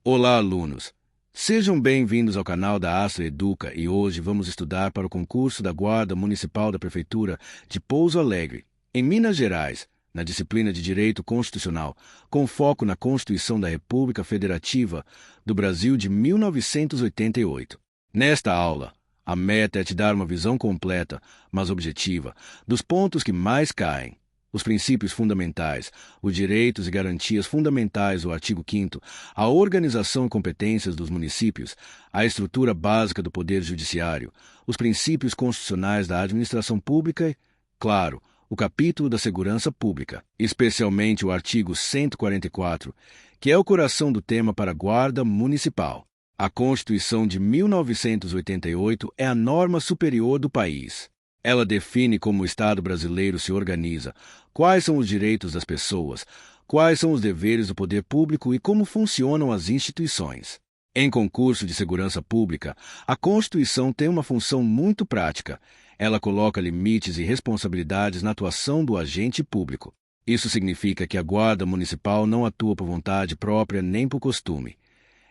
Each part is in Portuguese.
Olá, alunos! Sejam bem-vindos ao canal da Astra Educa e hoje vamos estudar para o concurso da Guarda Municipal da Prefeitura de Pouso Alegre, em Minas Gerais, na disciplina de Direito Constitucional, com foco na Constituição da República Federativa do Brasil de 1988. Nesta aula, a meta é te dar uma visão completa, mas objetiva, dos pontos que mais caem. Os princípios fundamentais, os direitos e garantias fundamentais do artigo 5º, a organização e competências dos municípios, a estrutura básica do Poder Judiciário, os princípios constitucionais da administração pública e, claro, o capítulo da segurança pública, especialmente o artigo 144, que é o coração do tema para a Guarda Municipal. A Constituição de 1988 é a norma superior do país. Ela define como o Estado brasileiro se organiza, quais são os direitos das pessoas, quais são os deveres do poder público e como funcionam as instituições. Em concurso de segurança pública, a Constituição tem uma função muito prática. Ela coloca limites e responsabilidades na atuação do agente público. Isso significa que a Guarda Municipal não atua por vontade própria nem por costume.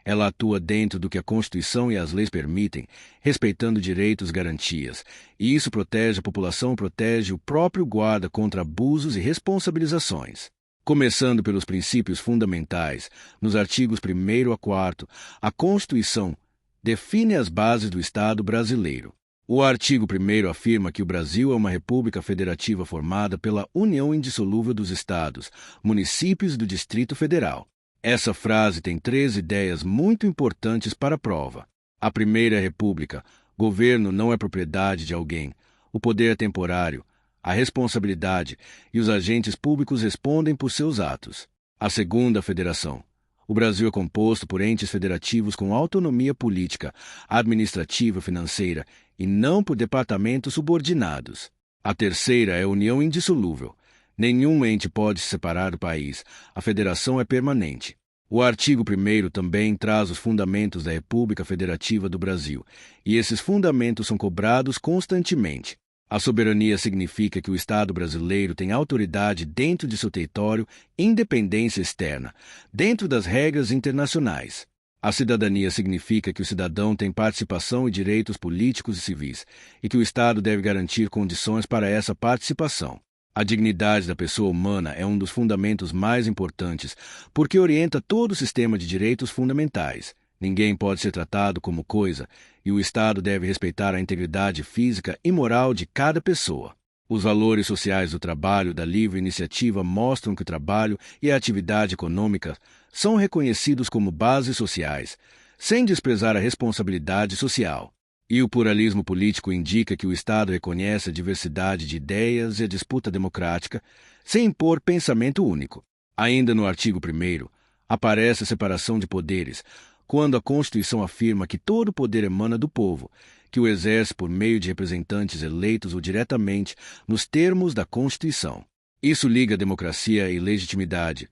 Ela atua dentro do que a Constituição e as leis permitem, respeitando direitos e garantias, e isso protege a população e protege o próprio guarda contra abusos e responsabilizações. Começando pelos princípios fundamentais, nos artigos 1º a 4º, a Constituição define as bases do Estado brasileiro. O artigo 1º afirma que o Brasil é uma república federativa formada pela união indissolúvel dos estados, municípios e do Distrito Federal. Essa frase tem 3 ideias muito importantes para a prova. A primeira é república. Governo não é propriedade de alguém. O poder é temporário. A responsabilidade e os agentes públicos respondem por seus atos. A segunda, federação. O Brasil é composto por entes federativos com autonomia política, administrativa e financeira, e não por departamentos subordinados. A terceira é união indissolúvel. Nenhum ente pode se separar do país. A federação é permanente. O artigo 1º também traz os fundamentos da República Federativa do Brasil, e esses fundamentos são cobrados constantemente. A soberania significa que o Estado brasileiro tem autoridade dentro de seu território e independência externa, dentro das regras internacionais. A cidadania significa que o cidadão tem participação e direitos políticos e civis, e que o Estado deve garantir condições para essa participação. A dignidade da pessoa humana é um dos fundamentos mais importantes, porque orienta todo o sistema de direitos fundamentais. Ninguém pode ser tratado como coisa, e o Estado deve respeitar a integridade física e moral de cada pessoa. Os valores sociais do trabalho da livre iniciativa mostram que o trabalho e a atividade econômica são reconhecidos como bases sociais, sem desprezar a responsabilidade social. E o pluralismo político indica que o Estado reconhece a diversidade de ideias e a disputa democrática, sem impor pensamento único. Ainda no artigo 1º, aparece a separação de poderes, quando a Constituição afirma que todo poder emana do povo, que o exerce por meio de representantes eleitos ou diretamente nos termos da Constituição. Isso liga democracia e legitimidade.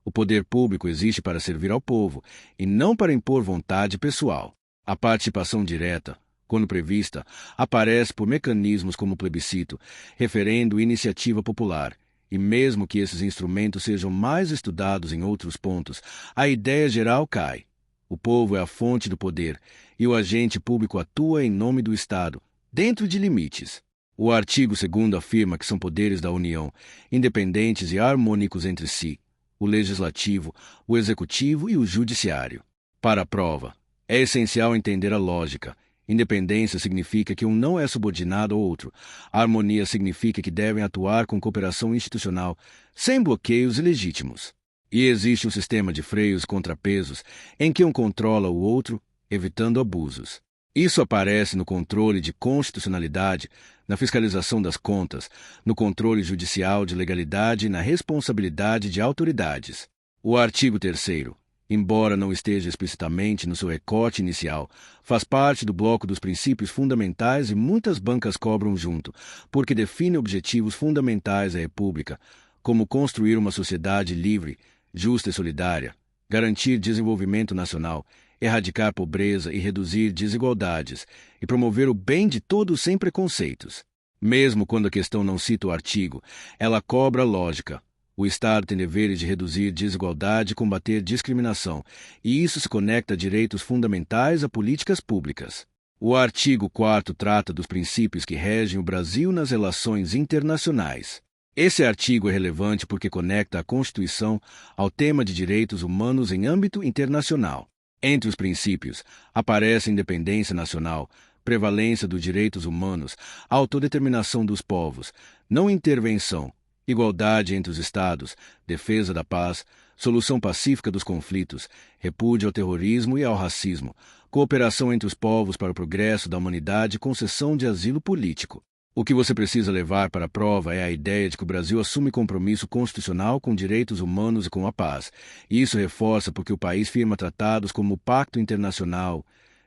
O poder público existe para servir ao povo, e não para impor vontade pessoal. A participação direta, quando prevista, aparece por mecanismos como plebiscito, referendo e iniciativa popular, e mesmo que esses instrumentos sejam mais estudados em outros pontos, a ideia geral cai. O povo é a fonte do poder, e o agente público atua em nome do Estado, dentro de limites. O artigo 2º afirma que são poderes da União, independentes e harmônicos entre si, o Legislativo, o Executivo e o Judiciário. Para a prova, é essencial entender a lógica. Independência significa que um não é subordinado ao outro. A harmonia significa que devem atuar com cooperação institucional, sem bloqueios ilegítimos. E existe um sistema de freios e contrapesos em que um controla o outro, evitando abusos. Isso aparece no controle de constitucionalidade, na fiscalização das contas, no controle judicial de legalidade e na responsabilidade de autoridades. O artigo 3º, embora não esteja explicitamente no seu recorte inicial, faz parte do bloco dos princípios fundamentais e muitas bancas cobram junto, porque define objetivos fundamentais da República, como construir uma sociedade livre, justa e solidária, garantir desenvolvimento nacional, erradicar pobreza e reduzir desigualdades, e promover o bem de todos sem preconceitos. Mesmo quando a questão não cita o artigo, ela cobra lógica. O Estado tem deveres de reduzir desigualdade e combater discriminação, e isso se conecta a direitos fundamentais a políticas públicas. O artigo 4º trata dos princípios que regem o Brasil nas relações internacionais. Esse artigo é relevante porque conecta a Constituição ao tema de direitos humanos em âmbito internacional. Entre os princípios, aparece a independência nacional, prevalência dos direitos humanos, autodeterminação dos povos, não intervenção, igualdade entre os Estados, defesa da paz, solução pacífica dos conflitos, repúdio ao terrorismo e ao racismo, cooperação entre os povos para o progresso da humanidade e concessão de asilo político. O que você precisa levar para a prova é a ideia de que o Brasil assume compromisso constitucional com direitos humanos e com a paz. E isso reforça porque o país firma tratados como o Pacto Internacional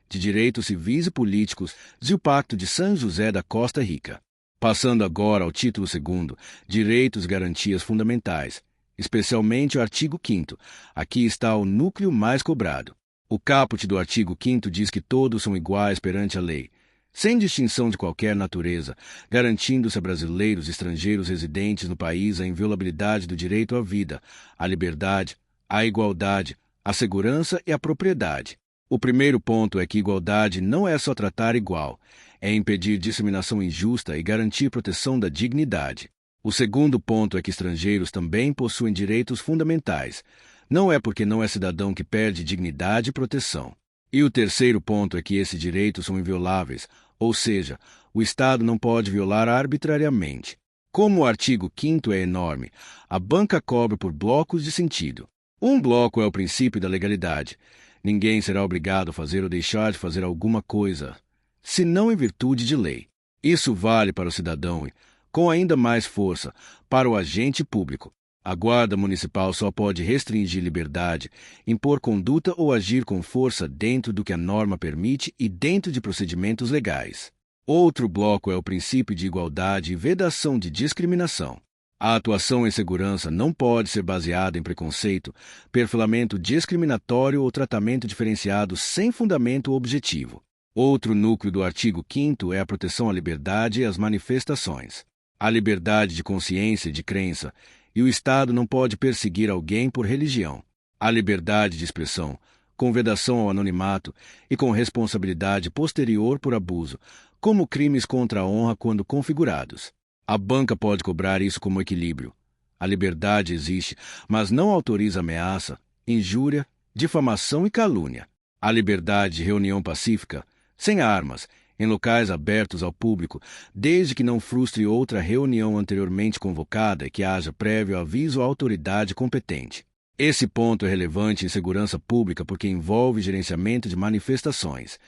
de Direitos Civis e Políticos e o Pacto de São José da Costa Rica. Passando agora ao título 2º, Direitos e Garantias Fundamentais, especialmente o artigo 5º. Aqui está o núcleo mais cobrado. O caput do artigo 5º diz que todos são iguais perante a lei, sem distinção de qualquer natureza, garantindo-se a brasileiros e estrangeiros residentes no país a inviolabilidade do direito à vida, à liberdade, à igualdade, à segurança e à propriedade. O primeiro ponto é que igualdade não é só tratar igual, é impedir discriminação injusta e garantir proteção da dignidade. O segundo ponto é que estrangeiros também possuem direitos fundamentais. Não é porque não é cidadão que perde dignidade e proteção. E o terceiro ponto é que esses direitos são invioláveis, ou seja, o Estado não pode violar arbitrariamente. Como o artigo 5º é enorme, a banca cobra por blocos de sentido. Um bloco é o princípio da legalidade. Ninguém será obrigado a fazer ou deixar de fazer alguma coisa, senão em virtude de lei. Isso vale para o cidadão e, com ainda mais força, para o agente público. A Guarda Municipal só pode restringir liberdade, impor conduta ou agir com força dentro do que a norma permite e dentro de procedimentos legais. Outro bloco é o princípio de igualdade e vedação de discriminação. A atuação em segurança não pode ser baseada em preconceito, perfilamento discriminatório ou tratamento diferenciado sem fundamento objetivo. Outro núcleo do artigo 5º é a proteção à liberdade e às manifestações. A liberdade de consciência e de crença, e o Estado não pode perseguir alguém por religião. A liberdade de expressão, com vedação ao anonimato e com responsabilidade posterior por abuso, como crimes contra a honra quando configurados. A banca pode cobrar isso como equilíbrio. A liberdade existe, mas não autoriza ameaça, injúria, difamação e calúnia. A liberdade de reunião pacífica, sem armas, em locais abertos ao público, desde que não frustre outra reunião anteriormente convocada e que haja prévio aviso à autoridade competente. Esse ponto é relevante em segurança pública porque envolve gerenciamento de manifestações.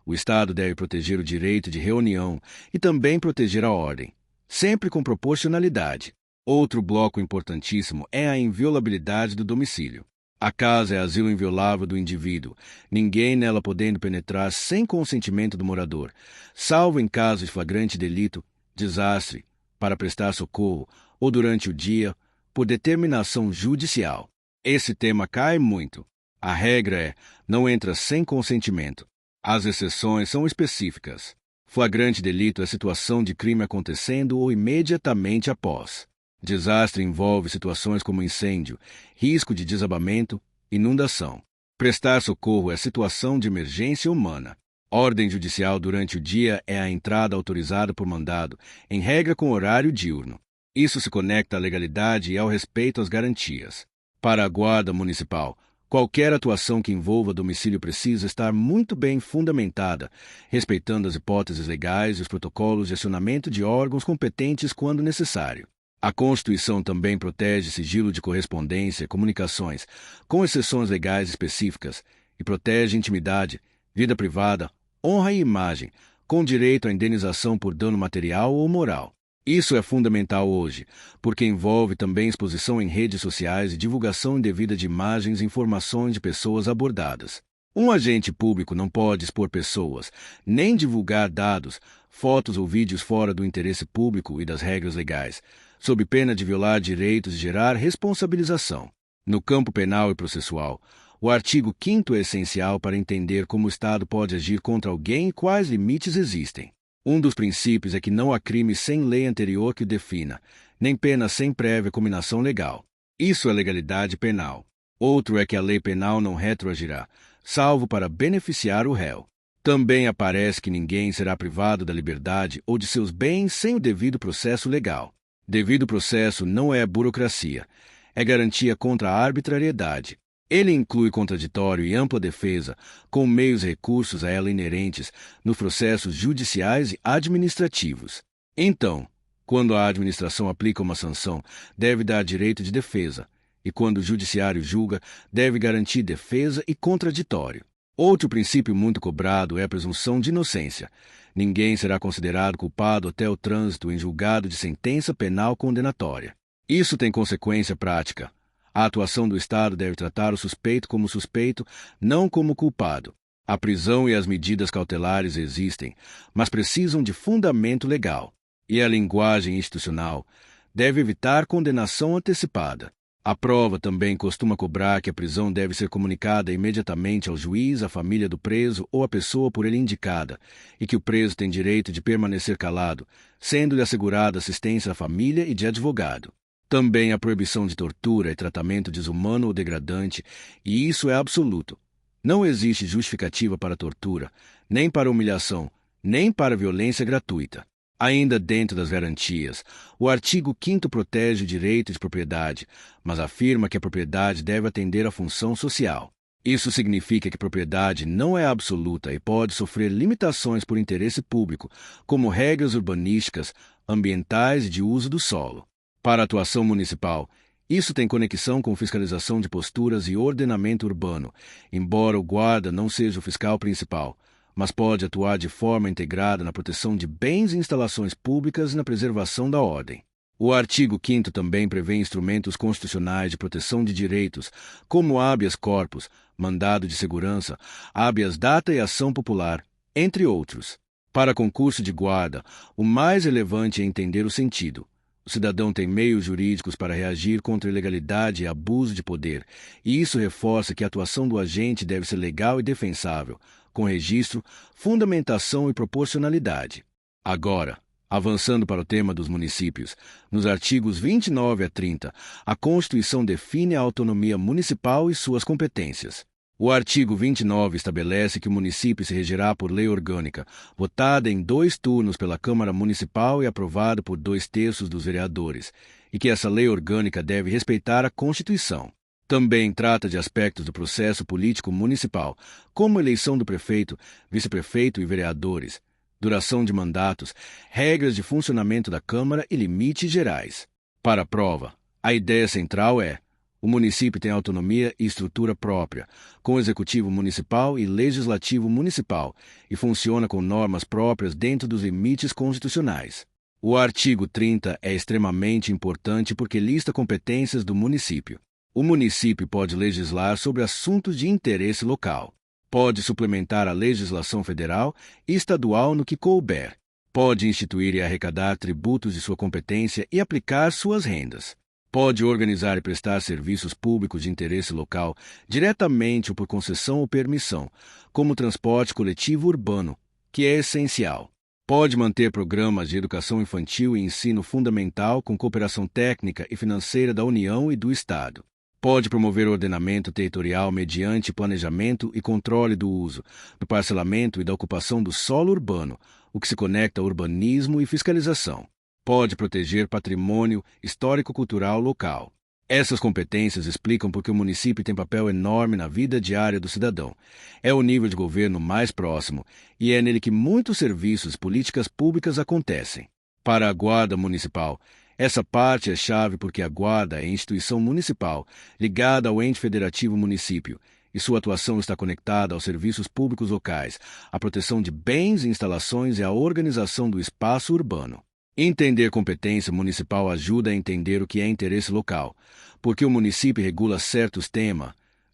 O Estado deve proteger o direito de reunião e também proteger a ordem, sempre com proporcionalidade. Outro bloco importantíssimo é a inviolabilidade do domicílio. A casa é asilo inviolável do indivíduo, ninguém nela podendo penetrar sem consentimento do morador, salvo em caso de flagrante delito, desastre, para prestar socorro ou durante o dia, por determinação judicial. Esse tema cai muito. A regra é, não entra sem consentimento. As exceções são específicas. Flagrante delito é situação de crime acontecendo ou imediatamente após. Desastre envolve situações como incêndio, risco de desabamento, inundação. Prestar socorro é situação de emergência humana. Ordem judicial durante o dia é a entrada autorizada por mandado, em regra com horário diurno. Isso se conecta à legalidade e ao respeito às garantias. Para a Guarda Municipal, qualquer atuação que envolva domicílio precisa estar muito bem fundamentada, respeitando as hipóteses legais e os protocolos de acionamento de órgãos competentes quando necessário. A Constituição também protege sigilo de correspondência e comunicações, com exceções legais específicas, e protege intimidade, vida privada, honra e imagem, com direito à indenização por dano material ou moral. Isso é fundamental hoje, porque envolve também exposição em redes sociais e divulgação indevida de imagens e informações de pessoas abordadas. Um agente público não pode expor pessoas, nem divulgar dados, fotos ou vídeos fora do interesse público e das regras legais, sob pena de violar direitos e gerar responsabilização. No campo penal e processual, o artigo 5º é essencial para entender como o Estado pode agir contra alguém e quais limites existem. Um dos princípios é que não há crime sem lei anterior que o defina, nem pena sem prévia cominação legal. Isso é legalidade penal. Outro é que a lei penal não retroagirá, salvo para beneficiar o réu. Também aparece que ninguém será privado da liberdade ou de seus bens sem o devido processo legal. Devido processo não é burocracia, é garantia contra a arbitrariedade. Ele inclui contraditório e ampla defesa, com meios e recursos a ela inerentes nos processos judiciais e administrativos. Então, quando a administração aplica uma sanção, deve dar direito de defesa, e quando o judiciário julga, deve garantir defesa e contraditório. Outro princípio muito cobrado é a presunção de inocência. Ninguém será considerado culpado até o trânsito em julgado de sentença penal condenatória. Isso tem consequência prática. A atuação do Estado deve tratar o suspeito como suspeito, não como culpado. A prisão e as medidas cautelares existem, mas precisam de fundamento legal. E a linguagem institucional deve evitar condenação antecipada. A prova também costuma cobrar que a prisão deve ser comunicada imediatamente ao juiz, à família do preso ou à pessoa por ele indicada, e que o preso tem direito de permanecer calado, sendo-lhe assegurada assistência à família e de advogado. Também a proibição de tortura e tratamento desumano ou degradante, e isso é absoluto. Não existe justificativa para tortura, nem para humilhação, nem para violência gratuita. Ainda dentro das garantias, o artigo 5º protege o direito de propriedade, mas afirma que a propriedade deve atender à função social. Isso significa que a propriedade não é absoluta e pode sofrer limitações por interesse público, como regras urbanísticas, ambientais e de uso do solo. Para a atuação municipal, isso tem conexão com fiscalização de posturas e ordenamento urbano, embora o guarda não seja o fiscal principal, mas pode atuar de forma integrada na proteção de bens e instalações públicas e na preservação da ordem. O artigo 5º também prevê instrumentos constitucionais de proteção de direitos, como habeas corpus, mandado de segurança, habeas data e ação popular, entre outros. Para concurso de guarda, o mais relevante é entender o sentido. O cidadão tem meios jurídicos para reagir contra ilegalidade e abuso de poder, e isso reforça que a atuação do agente deve ser legal e defensável, com registro, fundamentação e proporcionalidade. Agora, avançando para o tema dos municípios, nos artigos 29 a 30, a Constituição define a autonomia municipal e suas competências. O artigo 29 estabelece que o município se regerá por lei orgânica, votada em 2 turnos pela Câmara Municipal e aprovada por 2/3 dos vereadores, e que essa lei orgânica deve respeitar a Constituição. Também trata de aspectos do processo político municipal, como eleição do prefeito, vice-prefeito e vereadores, duração de mandatos, regras de funcionamento da Câmara e limites gerais. Para a prova, a ideia central é: o município tem autonomia e estrutura própria, com executivo municipal e legislativo municipal, e funciona com normas próprias dentro dos limites constitucionais. O artigo 30 é extremamente importante porque lista competências do município. O município pode legislar sobre assuntos de interesse local. Pode suplementar a legislação federal e estadual no que couber. Pode instituir e arrecadar tributos de sua competência e aplicar suas rendas. Pode organizar e prestar serviços públicos de interesse local, diretamente ou por concessão ou permissão, como transporte coletivo urbano, que é essencial. Pode manter programas de educação infantil e ensino fundamental com cooperação técnica e financeira da União e do Estado. Pode promover ordenamento territorial mediante planejamento e controle do uso, do parcelamento e da ocupação do solo urbano, o que se conecta ao urbanismo e fiscalização. Pode proteger patrimônio histórico-cultural local. Essas competências explicam porque o município tem papel enorme na vida diária do cidadão. É o nível de governo mais próximo e é nele que muitos serviços e políticas públicas acontecem. Para a Guarda Municipal, essa parte é chave porque a Guarda é instituição municipal ligada ao ente federativo município e sua atuação está conectada aos serviços públicos locais, à proteção de bens e instalações e à organização do espaço urbano. Entender competência municipal ajuda a entender o que é interesse local, porque o município regula certos temas,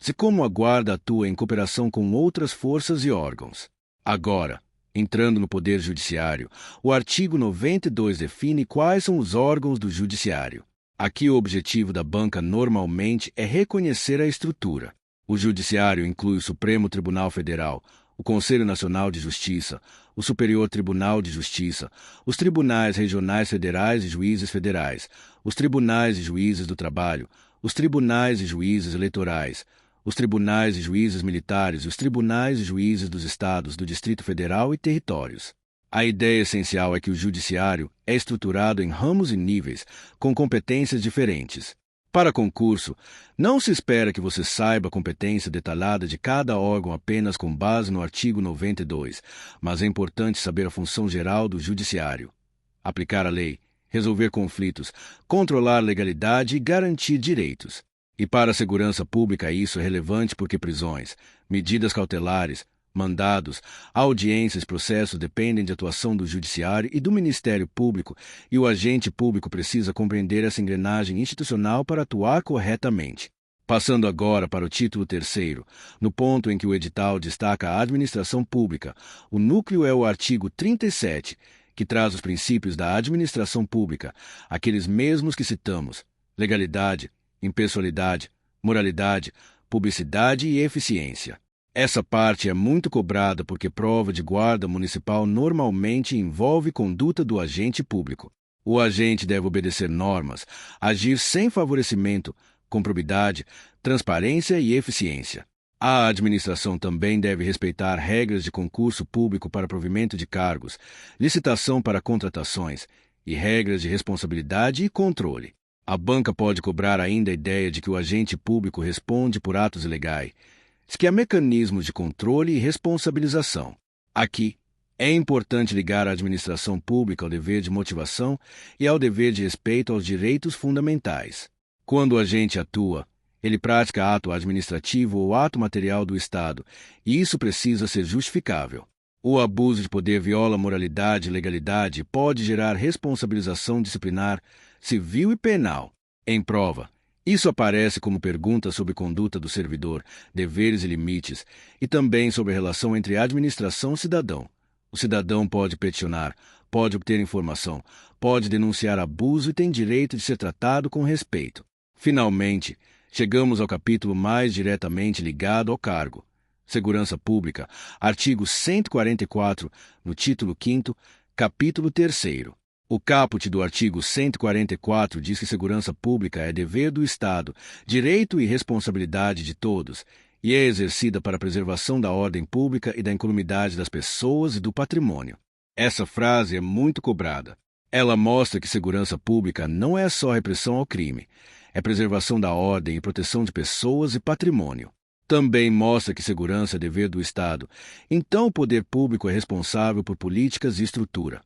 e como a Guarda atua em cooperação com outras forças e órgãos. Agora, entrando no Poder Judiciário, o artigo 92 define quais são os órgãos do Judiciário. Aqui o objetivo da banca normalmente é reconhecer a estrutura. O Judiciário inclui o Supremo Tribunal Federal, o Conselho Nacional de Justiça, o Superior Tribunal de Justiça, os Tribunais Regionais Federais e Juízes Federais, os Tribunais e Juízes do Trabalho, os tribunais e juízes eleitorais, os tribunais e juízes militares e os tribunais e juízes dos estados, do Distrito Federal e territórios. A ideia essencial é que o judiciário é estruturado em ramos e níveis, com competências diferentes. Para concurso, não se espera que você saiba a competência detalhada de cada órgão apenas com base no artigo 92, mas é importante saber a função geral do judiciário: aplicar a lei, resolver conflitos, controlar a legalidade e garantir direitos. E para a segurança pública isso é relevante porque prisões, medidas cautelares, mandados, audiências e processos dependem de atuação do Judiciário e do Ministério Público, e o agente público precisa compreender essa engrenagem institucional para atuar corretamente. Passando agora para o título 3º, no ponto em que o edital destaca a administração pública, o núcleo é o artigo 37, que traz os princípios da administração pública, aqueles mesmos que citamos: legalidade, impessoalidade, moralidade, publicidade e eficiência. Essa parte é muito cobrada porque prova de guarda municipal normalmente envolve conduta do agente público. O agente deve obedecer normas, agir sem favorecimento, com probidade, transparência e eficiência. A administração também deve respeitar regras de concurso público para provimento de cargos, licitação para contratações e regras de responsabilidade e controle. A banca pode cobrar ainda a ideia de que o agente público responde por atos ilegais, que há mecanismos de controle e responsabilização. Aqui, é importante ligar a administração pública ao dever de motivação e ao dever de respeito aos direitos fundamentais. Quando o agente atua, ele pratica ato administrativo ou ato material do Estado, e isso precisa ser justificável. O abuso de poder viola a moralidade e legalidade e pode gerar responsabilização disciplinar, civil e penal. Em prova, isso aparece como pergunta sobre conduta do servidor, deveres e limites, e também sobre a relação entre administração e cidadão. O cidadão pode peticionar, pode obter informação, pode denunciar abuso e tem direito de ser tratado com respeito. Finalmente, chegamos ao capítulo mais diretamente ligado ao cargo: Segurança Pública, artigo 144, no título 5º, capítulo 3º. O caput do artigo 144 diz que segurança pública é dever do Estado, direito e responsabilidade de todos, e é exercida para a preservação da ordem pública e da incolumidade das pessoas e do patrimônio. Essa frase é muito cobrada. Ela mostra que segurança pública não é só repressão ao crime, é preservação da ordem e proteção de pessoas e patrimônio. Também mostra que segurança é dever do Estado, então o poder público é responsável por políticas e estrutura.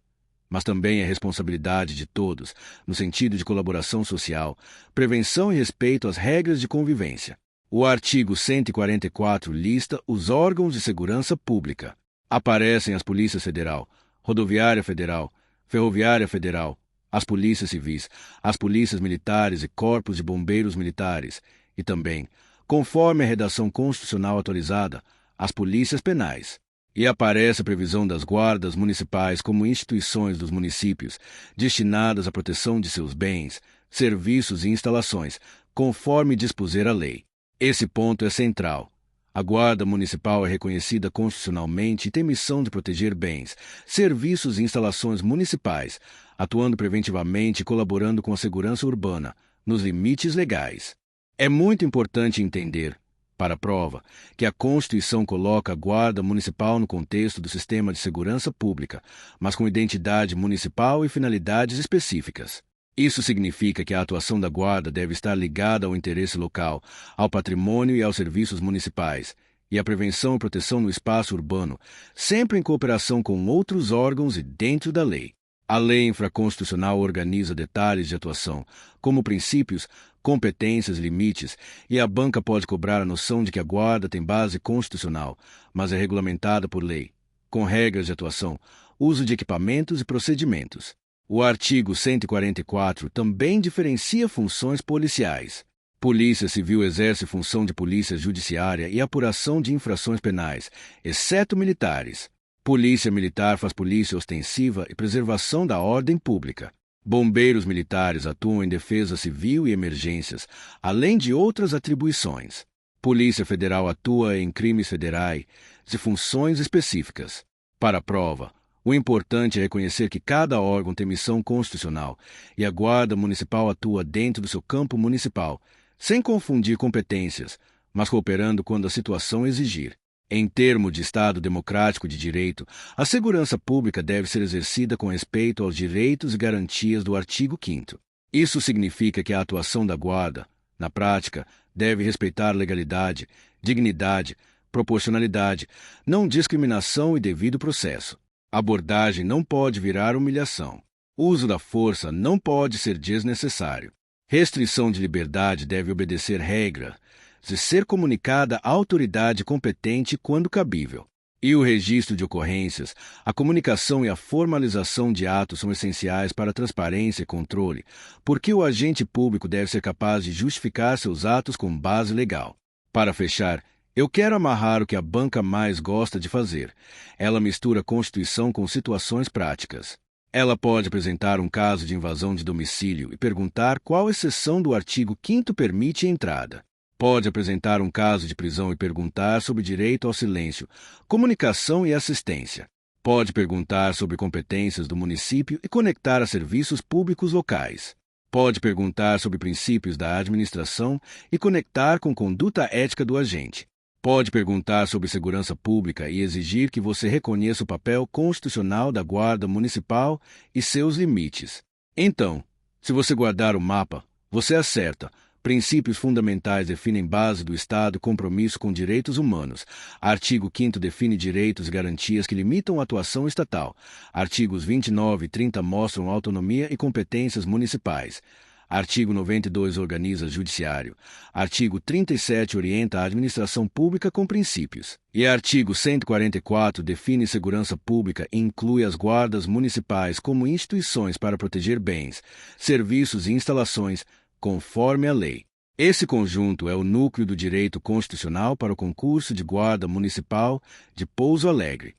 Mas também é responsabilidade de todos, no sentido de colaboração social, prevenção e respeito às regras de convivência. O artigo 144 lista os órgãos de segurança pública. Aparecem as Polícias Federal, Rodoviária Federal, Ferroviária Federal, as Polícias Civis, as Polícias Militares e Corpos de Bombeiros Militares, e também, conforme a redação constitucional atualizada, as Polícias Penais. E aparece a previsão das guardas municipais como instituições dos municípios, destinadas à proteção de seus bens, serviços e instalações, conforme dispuser a lei. Esse ponto é central. A Guarda Municipal é reconhecida constitucionalmente e tem missão de proteger bens, serviços e instalações municipais, atuando preventivamente e colaborando com a segurança urbana, nos limites legais. É muito importante entender, para a prova, que a Constituição coloca a Guarda Municipal no contexto do sistema de segurança pública, mas com identidade municipal e finalidades específicas. Isso significa que a atuação da Guarda deve estar ligada ao interesse local, ao patrimônio e aos serviços municipais, e à prevenção e proteção no espaço urbano, sempre em cooperação com outros órgãos e dentro da lei. A lei infraconstitucional organiza detalhes de atuação, como princípios, competências e limites, e a banca pode cobrar a noção de que a Guarda tem base constitucional, mas é regulamentada por lei, com regras de atuação, uso de equipamentos e procedimentos. O artigo 144 também diferencia funções policiais. Polícia Civil exerce função de polícia judiciária e apuração de infrações penais, exceto militares. Polícia Militar faz polícia ostensiva e preservação da ordem pública. Bombeiros militares atuam em defesa civil e emergências, além de outras atribuições. Polícia Federal atua em crimes federais e funções específicas. Para a prova, o importante é reconhecer que cada órgão tem missão constitucional e a Guarda Municipal atua dentro do seu campo municipal, sem confundir competências, mas cooperando quando a situação exigir. Em termos de Estado democrático de direito, a segurança pública deve ser exercida com respeito aos direitos e garantias do artigo 5º. Isso significa que a atuação da Guarda, na prática, deve respeitar legalidade, dignidade, proporcionalidade, não discriminação e devido processo. A abordagem não pode virar humilhação. O uso da força não pode ser desnecessário. Restrição de liberdade deve obedecer regras de ser comunicada à autoridade competente quando cabível. E o registro de ocorrências, a comunicação e a formalização de atos são essenciais para a transparência e controle, porque o agente público deve ser capaz de justificar seus atos com base legal. Para fechar, eu quero amarrar o que a banca mais gosta de fazer. Ela mistura a Constituição com situações práticas. Ela pode apresentar um caso de invasão de domicílio e perguntar qual exceção do artigo 5º permite a entrada. Pode apresentar um caso de prisão e perguntar sobre direito ao silêncio, comunicação e assistência. Pode perguntar sobre competências do município e conectar a serviços públicos locais. Pode perguntar sobre princípios da administração e conectar com conduta ética do agente. Pode perguntar sobre segurança pública e exigir que você reconheça o papel constitucional da Guarda Municipal e seus limites. Então, se você guardar o mapa, você acerta. Princípios fundamentais definem base do Estado e compromisso com direitos humanos. Artigo 5º define direitos e garantias que limitam a atuação estatal. Artigos 29 e 30 mostram autonomia e competências municipais. Artigo 92 organiza judiciário. Artigo 37 orienta a administração pública com princípios. E artigo 144 define segurança pública e inclui as guardas municipais como instituições para proteger bens, serviços e instalações, conforme a lei. Esse conjunto é o núcleo do direito constitucional para o concurso de Guarda Municipal de Pouso Alegre.